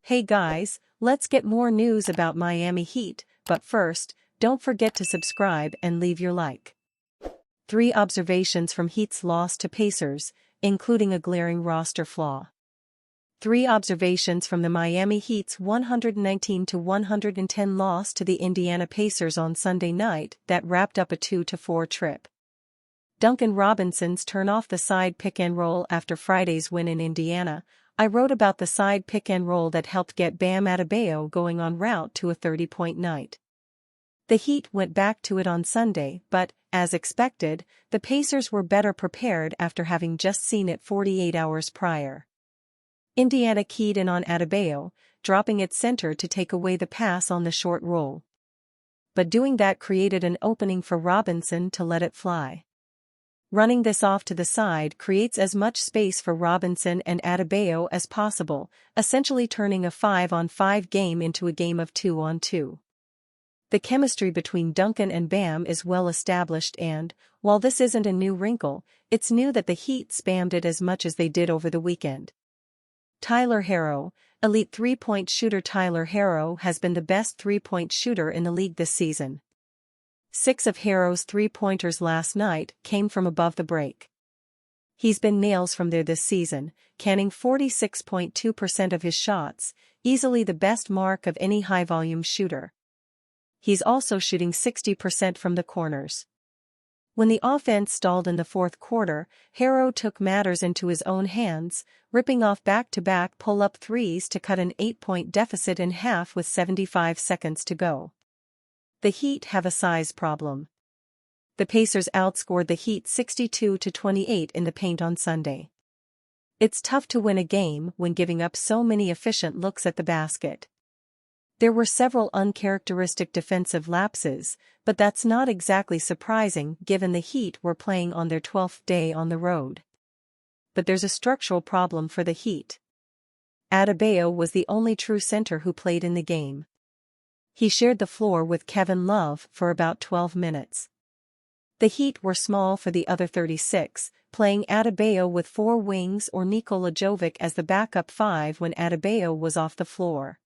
Hey guys, let's get more news about Miami Heat, but first, don't forget to subscribe and leave your like. 3 observations from Heat's loss to Pacers, including a glaring roster flaw. 3 observations from the Miami Heat's 119-110 loss to the Indiana Pacers on Sunday night that wrapped up a 2-4 trip. Duncan Robinson's turn off the side pick-and-roll after Friday's win in Indiana. I wrote about the side pick-and-roll that helped get Bam Adebayo going en route to a 30-point night. The Heat went back to it on Sunday, but, as expected, the Pacers were better prepared after having just seen it 48 hours prior. Indiana keyed in on Adebayo, dropping its center to take away the pass on the short roll. But doing that created an opening for Robinson to let it fly. Running this off to the side creates as much space for Robinson and Adebayo as possible, essentially turning a 5-on-5 game into a game of 2-on-2. The chemistry between Duncan and Bam is well established and, while this isn't a new wrinkle, it's new that the Heat spammed it as much as they did over the weekend. Tyler Herro, elite three-point shooter. Tyler Herro has been the best three-point shooter in the league this season. 6 of Herro's three-pointers last night came from above the break. He's been nails from there this season, canning 46.2% of his shots, easily the best mark of any high-volume shooter. He's also shooting 60% from the corners. When the offense stalled in the fourth quarter, Herro took matters into his own hands, ripping off back-to-back pull-up threes to cut an 8-point deficit in half with 75 seconds to go. The Heat have a size problem. The Pacers outscored the Heat 62-28 in the paint on Sunday. It's tough to win a game when giving up so many efficient looks at the basket. There were several uncharacteristic defensive lapses, but that's not exactly surprising given the Heat were playing on their 12th day on the road. But there's a structural problem for the Heat. Adebayo was the only true center who played in the game. He shared the floor with Kevin Love for about 12 minutes. The Heat were small for the other 36, playing Adebayo with 4 wings or Nikola Jovic as the backup 5 when Adebayo was off the floor.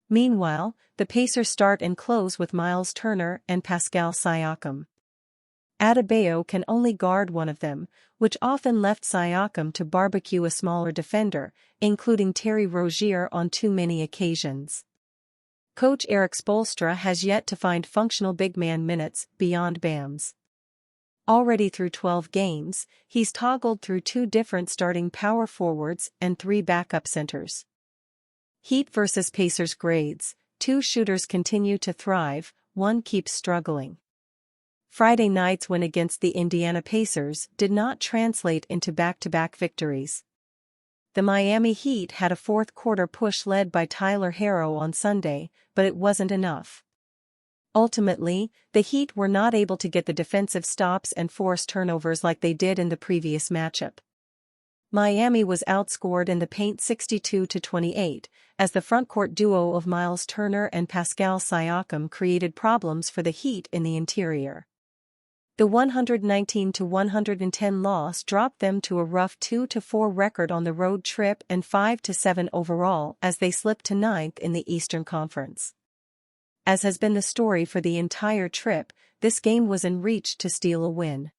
Meanwhile, the Pacers start and close with Miles Turner and Pascal Siakam. Adebayo can only guard one of them, which often left Siakam to barbecue a smaller defender, including Terry Rozier on too many occasions. Coach Erik Spoelstra has yet to find functional big man minutes beyond Bam's. Already through 12 games, he's toggled through 2 different starting power forwards and 3 backup centers. Heat vs. Pacers grades: 2 shooters continue to thrive, 1 keeps struggling. Friday night's win against the Indiana Pacers did not translate into back-to-back victories. The Miami Heat had a fourth-quarter push led by Tyler Herro on Sunday, but it wasn't enough. Ultimately, the Heat were not able to get the defensive stops and force turnovers like they did in the previous matchup. Miami was outscored in the paint 62-28, as the frontcourt duo of Miles Turner and Pascal Siakam created problems for the Heat in the interior. The 119-110 loss dropped them to a rough 2-4 record on the road trip and 5-7 overall as they slipped to 9th in the Eastern Conference. As has been the story for the entire trip, this game was in reach to steal a win.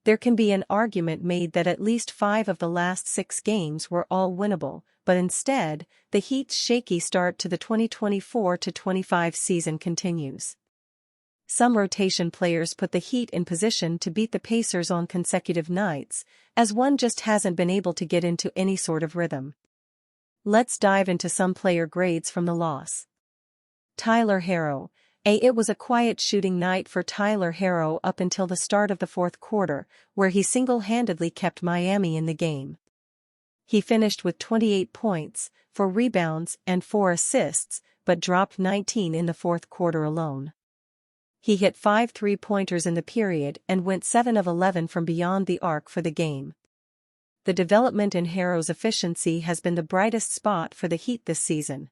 There can be an argument made that at least 5 of the last 6 games were all winnable, but instead, the Heat's shaky start to the 2024-25 season continues. Some rotation players put the Heat in position to beat the Pacers on consecutive nights, as one just hasn't been able to get into any sort of rhythm. Let's dive into some player grades from the loss. Tyler Herro. It was a quiet shooting night for Tyler Herro up until the start of the fourth quarter, where he single-handedly kept Miami in the game. He finished with 28 points, 4 rebounds and 4 assists, but dropped 19 in the fourth quarter alone. He hit 5 three-pointers in the period and went 7 of 11 from beyond the arc for the game. The development in Herro's efficiency has been the brightest spot for the Heat this season.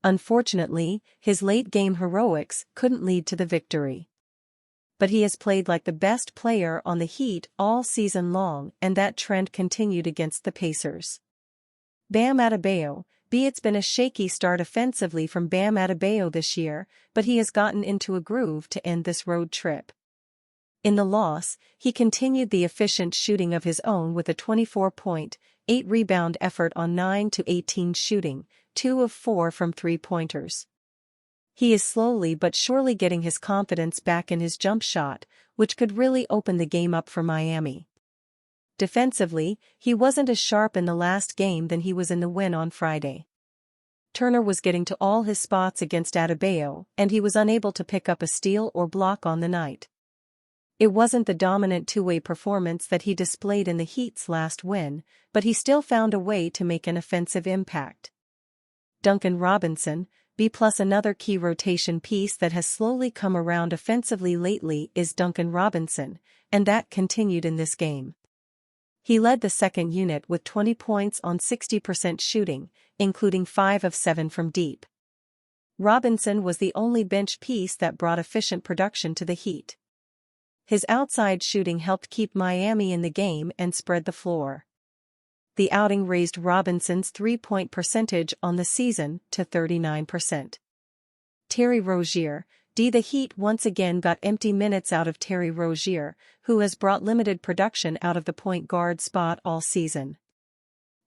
Unfortunately, his late-game heroics couldn't lead to the victory. but he has played like the best player on the Heat all season long, and that trend continued against the Pacers. Bam Adebayo. It's been a shaky start offensively from Bam Adebayo this year, but he has gotten into a groove to end this road trip. In the loss, he continued the efficient shooting of his own with a 24-point, 8-rebound effort on 9-18 shooting, 2 of 4 from three-pointers. He is slowly but surely getting his confidence back in his jump shot, which could really open the game up for Miami. Defensively, he wasn't as sharp in the last game than he was in the win on Friday. Turner was getting to all his spots against Adebayo, and he was unable to pick up a steal or block on the night. It wasn't the dominant two-way performance that he displayed in the Heat's last win, but he still found a way to make an offensive impact. Duncan Robinson, B+. Another key rotation piece that has slowly come around offensively lately is Duncan Robinson, and that continued in this game. He led the second unit with 20 points on 60% shooting, including 5 of 7 from deep. Robinson was the only bench piece that brought efficient production to the Heat. His outside shooting helped keep Miami in the game and spread the floor. The outing raised Robinson's three-point percentage on the season to 39%. Terry Rozier. The Heat once again got empty minutes out of Terry Rozier, who has brought limited production out of the point guard spot all season.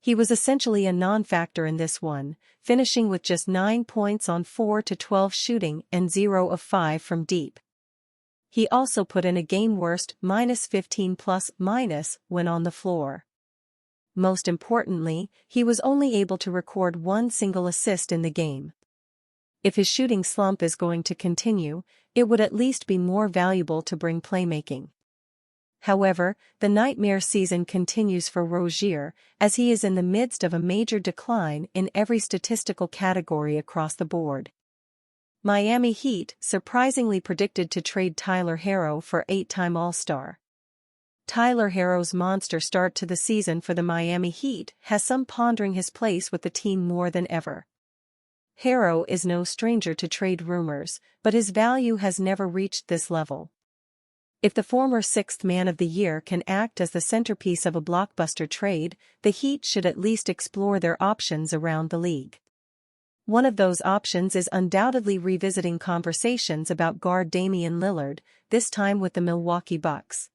He was essentially a non-factor in this one, finishing with just 9 points on 4-12 shooting and 0 of 5 from deep. He also put in a game-worst -15+ when on the floor. Most importantly, he was only able to record one single assist in the game. If his shooting slump is going to continue, it would at least be more valuable to bring playmaking. However, the nightmare season continues for Rozier, as he is in the midst of a major decline in every statistical category across the board. Miami Heat surprisingly predicted to trade Tyler Herro for 8-time All-Star. Tyler Herro's monster start to the season for the Miami Heat has some pondering his place with the team more than ever. Herro is no stranger to trade rumors, but his value has never reached this level. If the former sixth man of the year can act as the centerpiece of a blockbuster trade, the Heat should at least explore their options around the league. One of those options is undoubtedly revisiting conversations about guard Damian Lillard, this time with the Milwaukee Bucks.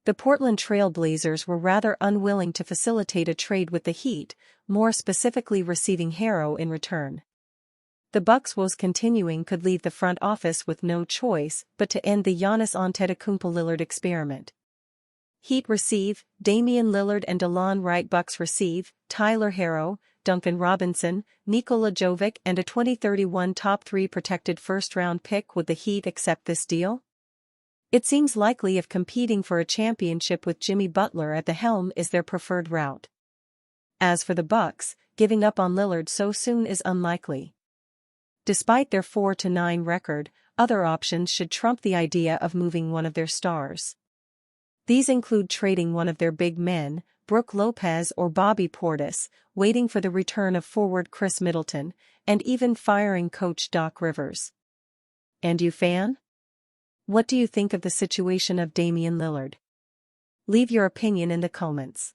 The Portland Trail Blazers were rather unwilling to facilitate a trade with the Heat, more specifically receiving Herro in return. The Bucks' woes continuing could leave the front office with no choice but to end the Giannis Antetokounmpo-Lillard experiment. Heat receive Damian Lillard and DeLon Wright. Bucks receive Tyler Herro, Duncan Robinson, Nikola Jovic, and a 2031 top 3 protected first-round pick. Would the Heat accept this deal? It seems likely if competing for a championship with Jimmy Butler at the helm is their preferred route. As for the Bucks, giving up on Lillard so soon is unlikely. Despite their 4-9 record, other options should trump the idea of moving one of their stars. These include trading one of their big men, Brook Lopez or Bobby Portis, waiting for the return of forward Chris Middleton, and even firing coach Doc Rivers. And you, fan? What do you think of the situation of Damian Lillard? Leave your opinion in the comments.